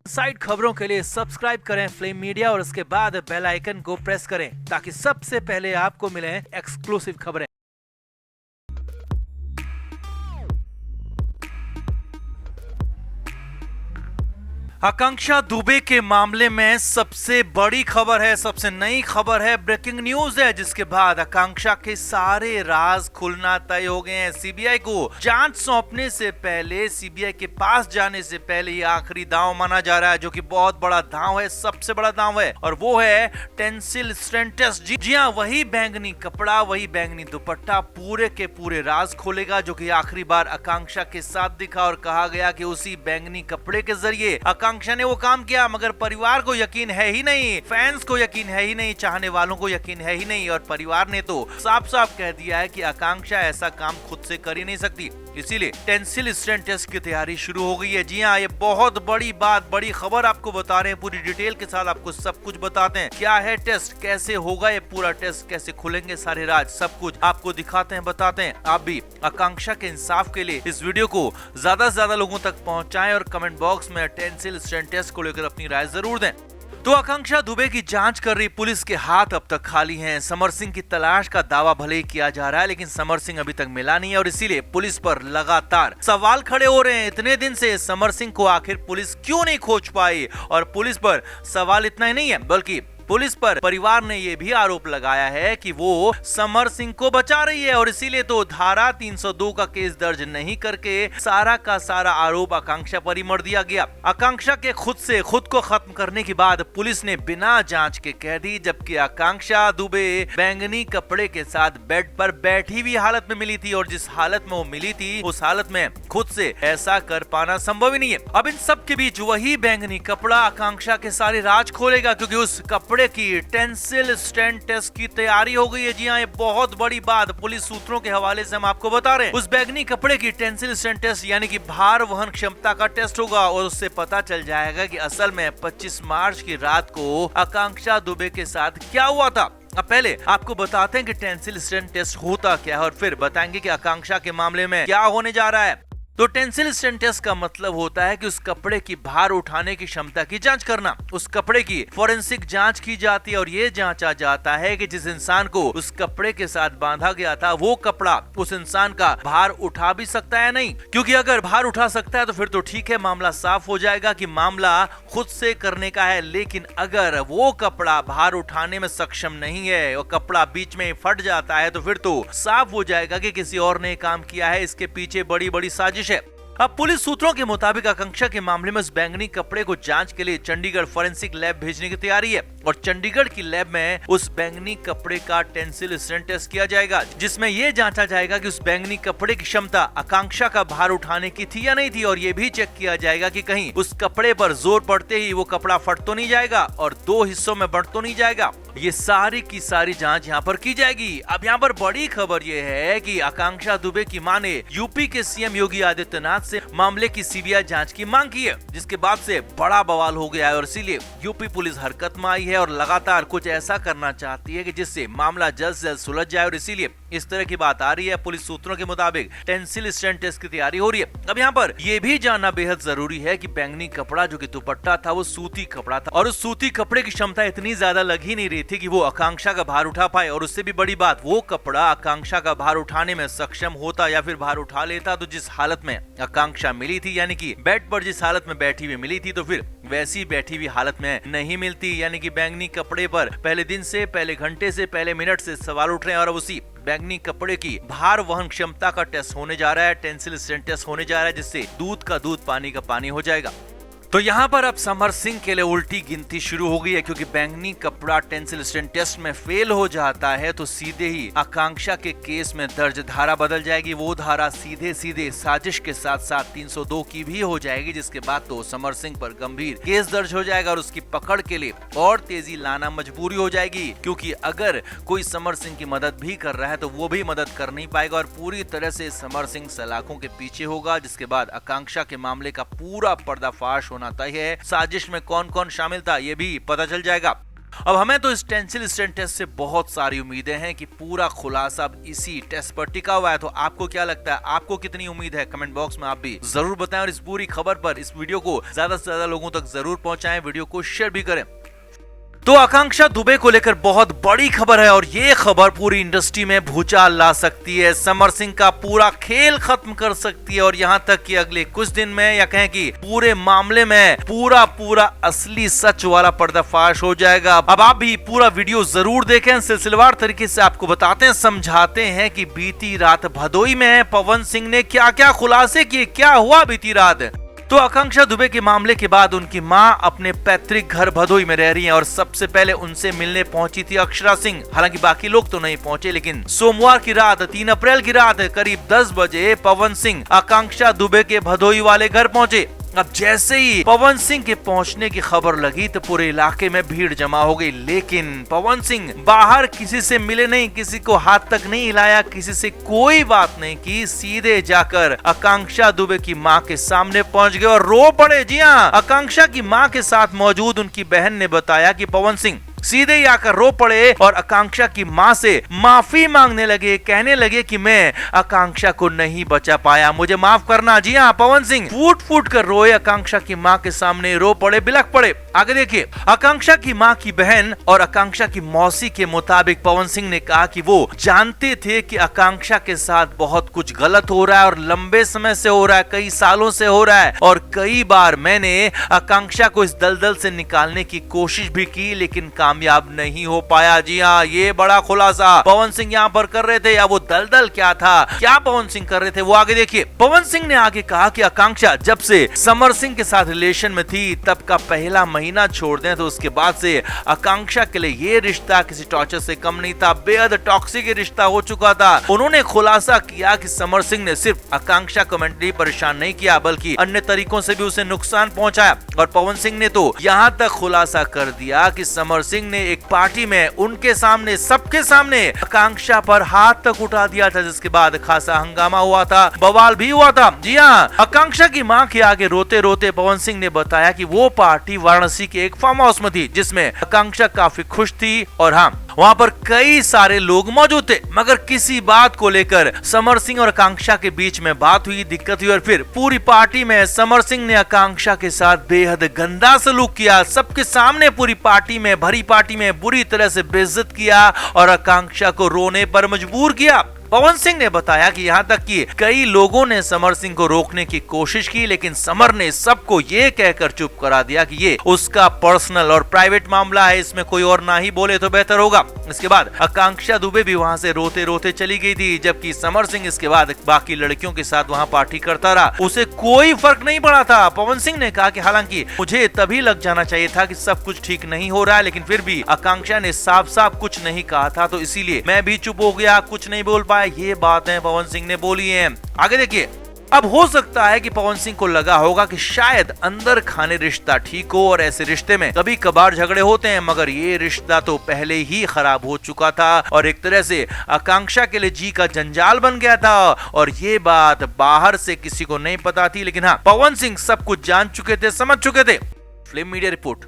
Side खबरों के लिए सब्सक्राइब करें फ्लेम मीडिया और उसके बाद बेल आइकन को प्रेस करें ताकि सबसे पहले आपको मिले एक्सक्लूसिव खबरें। आकांक्षा दुबे के मामले में सबसे बड़ी खबर है, सबसे नई खबर है, ब्रेकिंग न्यूज है, जिसके बाद आकांक्षा के सारे राज खुलना तय हो गए हैं। सीबीआई को जांच सौंपने से पहले, सीबीआई के पास जाने से पहले ये आखिरी दांव माना जा रहा है, जो कि बहुत बड़ा दांव है, सबसे बड़ा दांव है, और वो है टेंसिल स्ट्रेंथ टेस्ट। जी हाँ, वही बैंगनी कपड़ा, वही बैंगनी दुपट्टा पूरे के पूरे राज खोलेगा, जो कि आखिरी बार आकांक्षा के साथ दिखा और कहा गया कि उसी बैंगनी कपड़े के जरिए आकांक्षा ने वो काम किया। मगर परिवार को यकीन है ही नहीं, फैंस को यकीन है ही नहीं, चाहने वालों को यकीन है ही नहीं, और परिवार ने तो साफ साफ कह दिया है कि आकांक्षा ऐसा काम खुद से कर ही नहीं सकती। इसीलिए टेंसिल स्ट्रेंथ टेस्ट की तैयारी शुरू हो गई है। जी हाँ, ये बहुत बड़ी बात, बड़ी खबर आपको बता रहे हैं, पूरी डिटेल के साथ आपको सब कुछ बताते हैं। क्या है टेस्ट, कैसे होगा ये पूरा टेस्ट, कैसे खुलेंगे सारे राज, सब कुछ आपको दिखाते हैं, बताते हैं। आप भी आकांक्षा के इंसाफ के लिए इस वीडियो को ज्यादा से ज्यादा लोगों तक पहुंचाएं और कमेंट बॉक्स में टेंसिल स्ट्रेंथ टेस्ट को लेकर अपनी राय जरूर दें। तो आकांक्षा दुबे की जांच कर रही पुलिस के हाथ अब तक खाली हैं। समर सिंह की तलाश का दावा भले ही किया जा रहा है, लेकिन समर सिंह अभी तक मिला नहीं है, और इसीलिए पुलिस पर लगातार सवाल खड़े हो रहे हैं। इतने दिन से समर सिंह को आखिर पुलिस क्यों नहीं खोज पाई? और पुलिस पर सवाल इतना ही नहीं है, बल्कि पुलिस पर परिवार ने यह भी आरोप लगाया है कि वो समर सिंह को बचा रही है, और इसीलिए तो धारा 302 का केस दर्ज नहीं करके सारा का सारा आरोप आकांक्षा पर ही मर दिया गया। आकांक्षा के खुद से खुद को खत्म करने के बाद पुलिस ने बिना जांच के कह दी, जबकि आकांक्षा दुबे बैंगनी कपड़े के साथ बेड पर बैठी हुई हालत में मिली थी, और जिस हालत में वो मिली थी उस हालत में खुद से ऐसा कर पाना संभव ही नहीं है। अब इन सब के बीच वही बैंगनी कपड़ा आकांक्षा के सारे राज खोलेगा, क्योंकि उस कपड़े की टेंसिल स्ट्रेंथ टेस्ट की तैयारी हो गई है। जी हाँ, ये बहुत बड़ी बात पुलिस सूत्रों के हवाले से हम आपको बता रहे हैं। उस बैंगनी कपड़े की टेंसिल स्ट्रेंथ टेस्ट यानी कि भार वहन क्षमता का टेस्ट होगा, और उससे पता चल जाएगा कि असल में 25 मार्च की रात को आकांक्षा दुबे के साथ क्या हुआ था। अब पहले आपको बताते हैं कि टेंसिल स्ट्रेंथ टेस्ट होता क्या है, और फिर बताएंगे कि आकांक्षा के मामले में क्या होने जा रहा है। तो टेंसिल स्ट्रेंथ टेस्ट का मतलब होता है कि उस कपड़े की भार उठाने की क्षमता की जांच करना। उस कपड़े की फोरेंसिक जांच की जाती है, और ये जांचा जाता है कि जिस इंसान को उस कपड़े के साथ बांधा गया था वो कपड़ा उस इंसान का भार उठा भी सकता है नहीं। क्योंकि अगर भार उठा सकता है तो फिर तो ठीक है, मामला साफ हो जाएगा कि मामला खुद से करने का है। लेकिन अगर वो कपड़ा भार उठाने में सक्षम नहीं है और कपड़ा बीच में फट जाता है, तो फिर तो साफ हो जाएगा कि किसी और ने काम किया है, इसके पीछे बड़ी बड़ी साजिश। अब पुलिस सूत्रों के मुताबिक आकांक्षा के मामले में उस बैंगनी कपड़े को जांच के लिए चंडीगढ़ फोरेंसिक लैब भेजने की तैयारी है, और चंडीगढ़ की लैब में उस बैंगनी कपड़े का टेंसिल स्ट्रेंथ टेस्ट किया जाएगा, जिसमें यह जांचा जाएगा कि उस बैंगनी कपड़े की क्षमता आकांक्षा का भार उठाने की थी या नहीं थी, और यह भी चेक किया जाएगा कि कहीं उस कपड़े पर जोर पड़ते ही वो कपड़ा फट तो नहीं जाएगा और दो हिस्सों में बंट तो नहीं जाएगा। ये सारी की सारी जांच यहाँ पर की जाएगी। अब यहाँ पर बड़ी खबर ये है कि आकांक्षा दुबे की मां ने यूपी के सीएम योगी आदित्यनाथ से मामले की सीबीआई जांच की मांग की है, जिसके बाद से बड़ा बवाल हो गया है, और इसीलिए यूपी पुलिस हरकत में आई है और लगातार कुछ ऐसा करना चाहती है कि जिससे मामला जल्द से जल्द सुलझ जाए, और इसीलिए इस तरह की बात आ रही है। पुलिस सूत्रों के मुताबिक टेंसिल स्ट्रेंथ टेस्ट की तैयारी हो रही है। अब यहाँ पर यह भी जानना बेहद जरूरी है कि बैंगनी कपड़ा जो कि दुपट्टा था वो सूती कपड़ा था, और उस सूती कपड़े की क्षमता इतनी ज्यादा लग ही नहीं रही थी कि वो आकांक्षा का भार उठा पाए, और उससे भी बड़ी बात, वो कपड़ा आकांक्षा का भार उठाने में सक्षम होता या फिर भार उठा लेता तो जिस हालत में आकांक्षा मिली थी, यानी कि बेड पर जिस हालत में बैठी हुई मिली थी, तो फिर वैसी बैठी हुई हालत में नहीं मिलती। यानी कि बैंगनी कपड़े पर पहले दिन से, पहले घंटे से, पहले मिनट से सवाल उठ रहे हैं, और उसी बैंगनी कपड़े की भार वहन क्षमता का टेस्ट होने जा रहा है, टेंसिल स्ट्रेंथ टेस्ट होने जा रहा है, जिससे दूध का दूध पानी का पानी हो जाएगा। तो यहाँ पर अब समर सिंह के लिए उल्टी गिनती शुरू हो गई है, क्योंकि बैंगनी कपड़ा टेंसिल स्ट्रेंथ टेस्ट में फेल हो जाता है तो सीधे ही आकांक्षा के केस में दर्ज धारा बदल जाएगी। वो धारा सीधे सीधे साजिश के साथ साथ 302 की भी हो जाएगी, जिसके बाद तो समर सिंह पर गंभीर केस दर्ज हो जाएगा, और उसकी पकड़ के लिए और तेजी लाना मजबूरी हो जाएगी। क्योंकि अगर कोई समर सिंह की मदद भी कर रहा है तो वो भी मदद कर नहीं पाएगा, और पूरी तरह से समर सिंह सलाखों के पीछे होगा, जिसके बाद आकांक्षा के मामले का पूरा पर्दाफाश होना तय है। साजिश में कौन कौन शामिल था ये भी पता चल जाएगा। अब हमें तो इस टेंसिल स्ट्रेंथ टेस्ट से बहुत सारी उम्मीदें हैं कि पूरा खुलासा अब इसी टेस्ट पर टिका हुआ है। तो आपको क्या लगता है, आपको कितनी उम्मीद है? कमेंट बॉक्स में आप भी जरूर बताएं और इस पूरी खबर पर इस वीडियो को ज्यादा से ज्यादा लोगों तक जरूर पहुंचाएं, वीडियो को शेयर भी करें। तो आकांक्षा दुबे को लेकर बहुत बड़ी खबर है और ये खबर पूरी इंडस्ट्री में भूचाल ला सकती है, समर सिंह का पूरा खेल खत्म कर सकती है और यहाँ तक कि अगले कुछ दिन में या कहें कि पूरे मामले में पूरा असली सच वाला पर्दाफाश हो जाएगा। अब आप भी पूरा वीडियो जरूर देखें, सिलसिलेवार तरीके से आपको बताते हैं, समझाते हैं कि बीती रात भदोई में पवन सिंह ने क्या क्या खुलासे किए, क्या हुआ बीती रात। तो आकांक्षा दुबे के मामले के बाद उनकी मां अपने पैतृक घर भदोई में रह रही हैं और सबसे पहले उनसे मिलने पहुंची थी अक्षरा सिंह। हालांकि बाकी लोग तो नहीं पहुंचे, लेकिन सोमवार की रात 3 अप्रैल की रात करीब 10 बजे पवन सिंह आकांक्षा दुबे के भदोई वाले घर पहुंचे। अब जैसे ही पवन सिंह के पहुंचने की खबर लगी तो पूरे इलाके में भीड़ जमा हो गई, लेकिन पवन सिंह बाहर किसी से मिले नहीं, किसी को हाथ तक नहीं हिलाया, किसी से कोई बात नहीं की, सीधे जाकर आकांक्षा दुबे की मां के सामने पहुंच गए और रो पड़े। जी हाँ, आकांक्षा की मां के साथ मौजूद उनकी बहन ने बताया कि पवन सिंह सीधे ही आकर रो पड़े और आकांक्षा की मां से माफी मांगने लगे, कहने लगे कि मैं आकांक्षा को नहीं बचा पाया, मुझे माफ करना। जी हाँ, पवन सिंह फूट फूट कर रोए, आकांक्षा की मां के सामने रो पड़े, बिलख पड़े। आगे देखिए, आकांक्षा की मां की बहन और आकांक्षा की मौसी के मुताबिक पवन सिंह ने कहा कि वो जानते थे कि आकांक्षा के साथ बहुत कुछ गलत हो रहा है और लंबे समय से हो रहा है, कई सालों से हो रहा है और कई बार मैंने आकांक्षा को इस दलदल से निकालने की कोशिश भी की, लेकिन कामयाब नहीं हो पाया। जी हाँ, ये बड़ा खुलासा पवन सिंह यहाँ पर कर रहे थे। या वो दलदल क्या था, क्या पवन सिंह कर रहे थे, वो आगे देखिए। पवन सिंह ने आगे कहा कि आकांक्षा जब से समर सिंह के साथ रिलेशन में थी तब का पहला महीना छोड़ दें तो उसके बाद से आकांक्षा के लिए ये रिश्ता किसी टॉर्चर से कम नहीं था, बेहद टॉक्सिक रिश्ता हो चुका था। उन्होंने खुलासा किया कि समर सिंह ने सिर्फ आकांक्षा को मेंटली परेशान नहीं किया बल्कि अन्य तरीकों से भी उसे नुकसान पहुंचाया। और पवन सिंह ने तो यहाँ तक खुलासा कर दिया कि समर सिंह ने एक पार्टी में उनके सामने, सबके सामने आकांक्षा पर हाथ तक उठा दिया था, जिसके बाद खासा हंगामा हुआ था, बवाल भी हुआ था। जी हाँ, आकांक्षा की मां के आगे रोते रोते पवन सिंह ने बताया कि वो पार्टी वाराणसी के एक फार्म हाउस में थी जिसमें आकांक्षा काफी खुश थी और हाँ, वहाँ पर कई सारे लोग मौजूद थे, मगर किसी बात को लेकर समर सिंह और आकांक्षा के बीच में बात हुई, दिक्कत हुई और फिर पूरी पार्टी में समर सिंह ने आकांक्षा के साथ बेहद गंदा सलूक किया, सबके सामने पूरी पार्टी में, भरी पार्टी में बुरी तरह से बेइज्जत किया और आकांक्षा को रोने पर मजबूर किया। पवन सिंह ने बताया कि यहाँ तक कि कई लोगों ने समर सिंह को रोकने की कोशिश की, लेकिन समर ने सबको ये कहकर चुप करा दिया कि ये उसका पर्सनल और प्राइवेट मामला है, इसमें कोई और ना ही बोले तो बेहतर होगा। इसके बाद आकांक्षा दुबे भी वहाँ से रोते रोते चली गई थी, जबकि समर सिंह इसके बाद बाकी लड़कियों के साथ वहाँ पार्टी करता रहा, उसे कोई फर्क नहीं पड़ा था। पवन सिंह ने कहा कि हालांकि मुझे तभी लग जाना चाहिए था कि सब कुछ ठीक नहीं हो रहा है, लेकिन फिर भी आकांक्षा ने साफ साफ कुछ नहीं कहा था, तो इसीलिए मैं भी चुप हो गया, कुछ नहीं बोल पाया। ये बातें पवन सिंह ने बोली हैं। आगे देखिए, अब हो सकता है कि पवन सिंह को लगा होगा कि शायद अंदर खाने रिश्ता ठीक हो और ऐसे रिश्ते में कभी कभार झगड़े होते हैं, मगर ये रिश्ता तो पहले ही खराब हो चुका था और एक तरह से आकांक्षा के लिए जी का जंजाल बन गया था और ये बात बाहर से किसी को नहीं पता थी, लेकिन हाँ, पवन सिंह सब कुछ जान चुके थे, समझ चुके थे। Film media report.